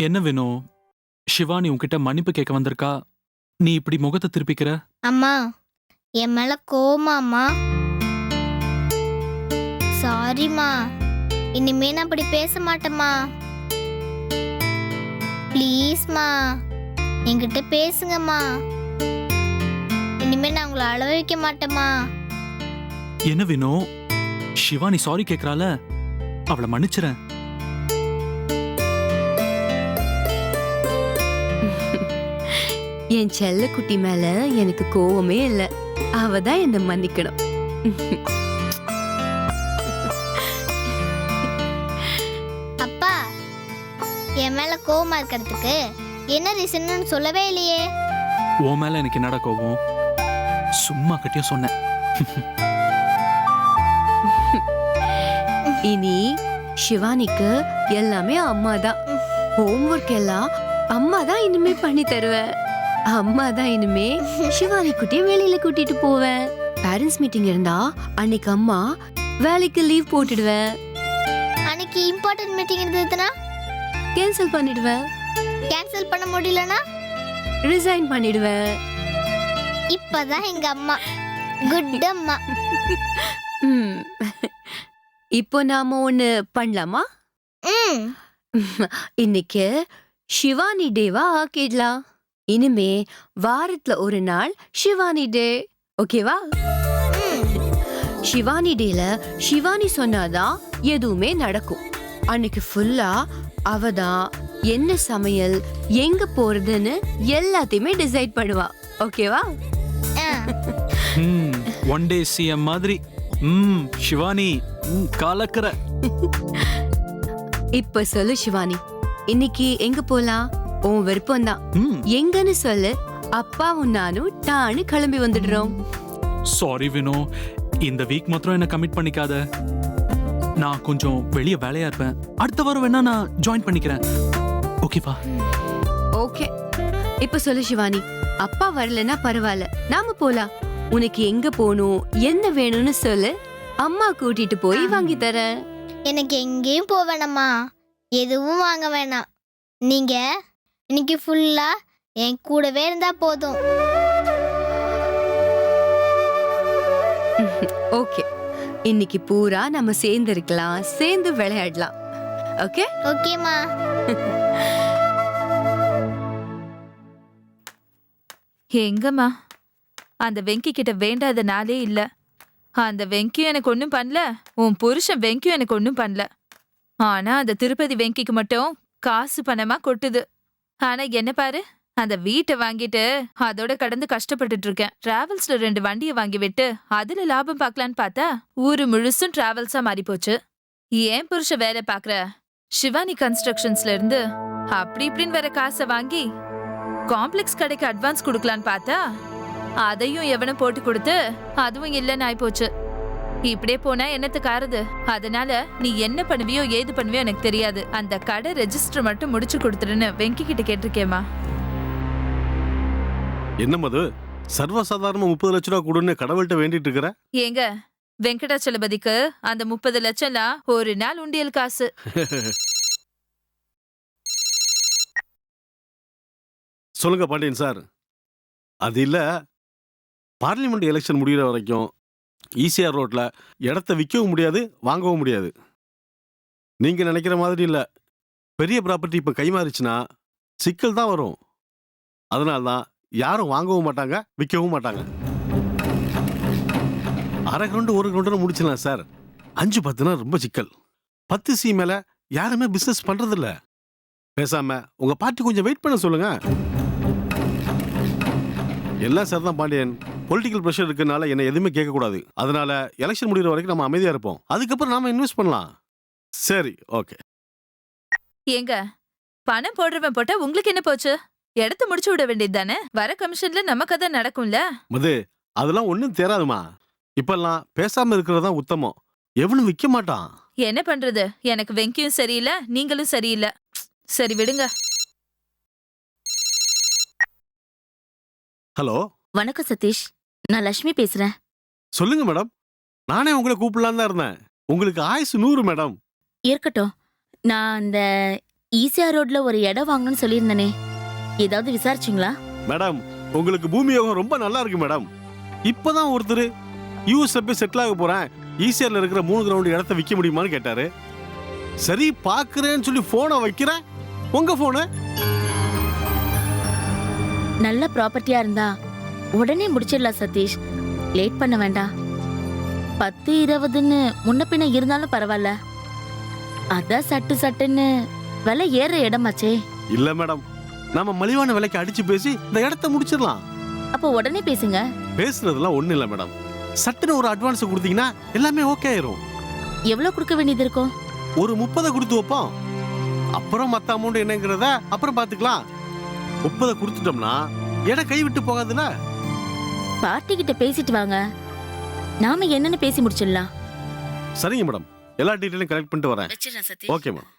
என்ன வேணும்? சிவானி உன்கிட்ட மன்னிப்பு கேட்க வந்திருக்கா. நீ இப்படி முகத்தை திருப்பிக்கிற? அம்மா என் மேல கோவமாம்மா. சாரிம்மா, இனிமே நான் அப்படி பேச மாட்டேம்மா. ப்ளீஸ்மா என்கிட்ட பேசுங்கம்மா. இனிமே நான் உங்களை அழ வைக்க மாட்டேம்மா. என்ன வேணும்? சிவானி சாரி கேட்கறால, அவளை மன்னிச்சிரேன். என் செல்ல குட்டி மேல எனக்கு கோவமே இல்ல. அவ தான் என்ன மன்னிக்கணும். அப்பா, என் மேல கோவமா இருக்கிறதுக்கு என்ன ரீசன்னு சொல்லவே இல்லையே. உன் மேல எனக்கு என்னடா கோபம்? சும்மா கட்டியும் சொன்னேன். இனி சிவானிக்கு எல்லாமே அம்மா தான். ஹோம்ஒர்க் எல்லாம் அம்மா தான் இனிமே பண்ணி தருவேன். அம்மா தான் இனிமே சிவானி குட்டியை வெளியில கூட்டிட்டு போவேன். பேரண்ட்ஸ் மீட்டிங் இருந்தா அன்னைக்கு அம்மா வேலைக்கு லீவ் போட்டுடுவேன். அன்னைக்கு இம்பார்ட்டன்ட் மீட்டிங் இருந்ததுன்னா கேன்சல் பண்ணிடுவேன். கேன்சல் பண்ண முடியலனா ரிசைன் பண்ணிடுவேன். இப்பதான் எங்க அம்மா குட் அம்மா. இப்போ நாம ஒண்ணு பண்ணலாமா? இன்னைக்கு சிவானி டேவா ஆக்கிடலாம். இனிமே வாரத்துல ஒரு நாள் சிவானி டே, ஓகேவா? சிவானி டேல சிவானி சொன்னாதான் எதுவுமே நடக்கும். அன்னைக்கு ஃபுல்லா அவதான் என்ன சமையல், எங்க போறதுன்னு எல்லாத்தையுமே டிசைட் பண்ணுவா, ஓகேவா? ஒன் டே சிஎம் மாதிரி. சிவானி கலக்கற. இப்ப சொல்லு சிவானி, இன்னைக்கு எங்க போலாம்? உன் விருப்பம் தான். எங்கன்னு சொல்லு, அப்பாவும் நானும் டான்னு கிளம்பி வந்துடுறோம். சாரி வினோ, இந்த வீக் மாத்திரம் என்ன கமிட் பண்ணிக்காத. நான் கொஞ்சம் வெளிய வேலையா இருப்பேன். அடுத்த வாரம் வேணா நான் ஜாயின் பண்ணிக்கிறேன், ஓகேவா? ஓகே. இப்ப சொல்லு சிவானி, அப்பா வரலன்னா பரவாயில்ல, நாம போலாம். உனக்கு எங்க போகணும், என்ன வேணும்னு சொல்லு, அம்மா கூட்டிட்டு போய் வாங்கி தரேன். எனக்கு எங்கேயும் போக வேணாம்மா, எதுவும் வாங்க வேணாம். நீங்க இன்னைக்கு ஃபுல்லா என் கூடவே இருந்தா போதும். ஓகே, இன்னைக்கு பூரா நம்ம சேர்ந்து இருக்கலாம், சேர்ந்து விளையாடலாம். ஓகே ஓகேம்மா. எங்கம்மா அந்த வெங்கி கிட்ட வேண்டாத நாளே இல்ல. அந்த வெங்கியும் எனக்கு ஒன்னும் பண்ணல, உன் புருஷன் வெங்கியும் எனக்கு ஒன்னும் பண்ணல. ஆனா அந்த திருப்பதி வெங்கிக்கு மட்டும் காசு பணமா கொட்டுது. ஆனா என்ன பாரு, அந்த வீட்டை வாங்கிட்டு அதோட கடந்து கஷ்டப்பட்டுட்டு இருக்கேன். டிராவல்ஸ்ல 2 வண்டியை வாங்கி விட்டு அதுல லாபம் பார்க்கலான்னு பார்த்தா ஊரு முழுசும் டிராவல்ஸா மாறி போச்சு. ஏன் புருஷ வேலை பாக்குற சிவானி கன்ஸ்ட்ரக்ஷன்ஸ்ல இருந்து அப்படி இப்படின்னு வேற காசை வாங்கி காம்ப்ளெக்ஸ் கடைக்கு அட்வான்ஸ் கொடுக்கலான்னு பார்த்தா அதையும் எவனும் போட்டு கொடுத்து அதுவும் இல்லைன்னு ஆயிப்போச்சு. இப்படியே போனா என்னத்துக்கு ஆறுது? அதனால நீ என்ன பண்ணுவியோ ஏது பண்ணுவியோ எனக்கு தெரியாது. அந்த கடை ரெஜிஸ்டர் மட்டும் முடிச்சு கொடுத்துருன்னு வெங்கி கிட்ட கேட்டிருக்கேமா. என்ன மது, சர்வசாதாரணமா 30 லட்சம் ரூபா கொடுன்னு கடவுள்கிட்ட வேண்டிட்டு இருக்கிற? ஏங்க, வெங்கடாச்சலபதிக்கு அந்த 30 லட்சம்லாம் ஒரு நாள் உண்டியல் காசு. சொல்லுங்க பாண்டியன் சார். அது இல்ல, பார்லிமெண்ட் எலெக்ஷன் முடிகிற வரைக்கும் ஈசிஆர் ரோட்ல இடத்த விற்கவும் முடியாது, வாங்கவும் முடியாது. நீங்க நினைக்கிற மாதிரி இல்ல, பெரிய ப்ராப்பர்ட்டி இப்ப கைமாறிச்சுன்னா சிக்கல் தான் வரும். அதனால்தான் யாரும் வாங்கவும் மாட்டாங்க, விற்கவும் மாட்டாங்க. அரை கிரவுண்டு 1 கிரவுண்டு முடிச்சிடலாம் சார். 5-10னா ரொம்ப சிக்கல். 10C மேல யாருமே பிசினஸ் பண்றது இல்ல. பேசாம உங்க பார்ட்டி கொஞ்சம் வெயிட் பண்ண சொல்லுங்க. எல்லாம் சார் தான் பாண்டியன், பொலிட்டிக்கல் ப்ரெஷர் இருக்கனால என்ன எதுவுமே கேட்கக்கூடாது. அதனால எலெக்ஷன் முடிகிற வரைக்கும் நம்ம அமைதியா இருப்போம். அதுக்கப்புறம் நாம இன்வெஸ்ட் பண்ணலாம். சரி, ஓகே. ஏங்க, பணம் போடுறவன் போட்டா உங்களுக்கு என்ன போச்சு? இடத்த முடிச்சு விட வேண்டியது தானே? வர கமிஷன்ல நம்ம கதை நடக்கும்ல. மது, அதெல்லாம் ஒண்ணும் தேராதுமா. இப்பெல்லாம் பேசாம இருக்கிறதா உத்தமம். எவனும் விற்க மாட்டான். என்ன பண்றது? எனக்கு வெங்கியும் சரியில்லை, நீங்களும் சரியில்லை. சரி விடுங்க. ஹலோ, வணக்கம் சதீஷ், நான் லட்சுமி பேசுறேன். சொல்லுங்க மேடம். நானே உங்களை கூப்பிடலாம் தான் இருந்தேன். உங்களுக்கு ஆயுசு 100 மேடம். இருக்கட்டும், நான் அந்த ஈசிஆர் ரோட்ல ஒரு இடம் வாங்கணும்னு சொல்லியிருந்தனே, ஏதாவது விசாரிச்சிங்களா? மேடம் உங்களுக்கு பூமி யோகம் ரொம்ப நல்லா இருக்கு மேடம். இப்பதான் ஒருத்தர் யூஎஸ்ல போய் செட்டில் ஆக போறேன், ஈசிஆர்ல இருக்கிற 3 கிரவுண்ட் இடத்த விற்க முடியுமான்னு கேட்டாரு. சரி பாக்குறேன்னு சொல்லி போனை வைக்கிறேன், உங்க போனு. நல்ல ப்ராப்பர்ட்டியா இருந்தா உடனே முடிச்சிடலாம் சதீஷ். லேட் பண்ண வேண்டாம். 10-20ன்னு முன்ன பின்ன இருந்தாலும் பரவாயில்ல. அதான் சட்டுன்னு விலை ஏற இடமாச்சே. இல்ல மேடம், நாம மலிவான விலைக்கு அடிச்சு பேசி இந்த இடத்த முடிச்சிடலாம். அப்போ உடனே பேசுங்க. பேசுறதுலாம் ஒண்ணு இல்ல மேடம், சட்டுன்னு ஒரு அட்வான்ஸ் கொடுத்தீங்கன்னா எல்லாமே ஓகே ஆயிரும். எவ்வளவு கொடுக்க வேண்டியது இருக்கும்? ஒரு 30 கொடுத்து வைப்போம், அப்புறம் மத்த அமௌண்ட் என்னங்கிறத அப்புறம் பாத்துக்கலாம். 30 கொடுத்துட்டோம்னா இடம் கை விட்டு போகாதுல. பார்ட்டி கிட்ட பேசிட்டு வாங்க, நாம என்னன்னு பேசி முடிச்சிடலாம். சரிங்க மேடம், எல்லா டீட்டெயிலும் கலெக்ட் பண்ணிட்டு வரேன். வச்சிடறேன் சதீஷ். Okay madam.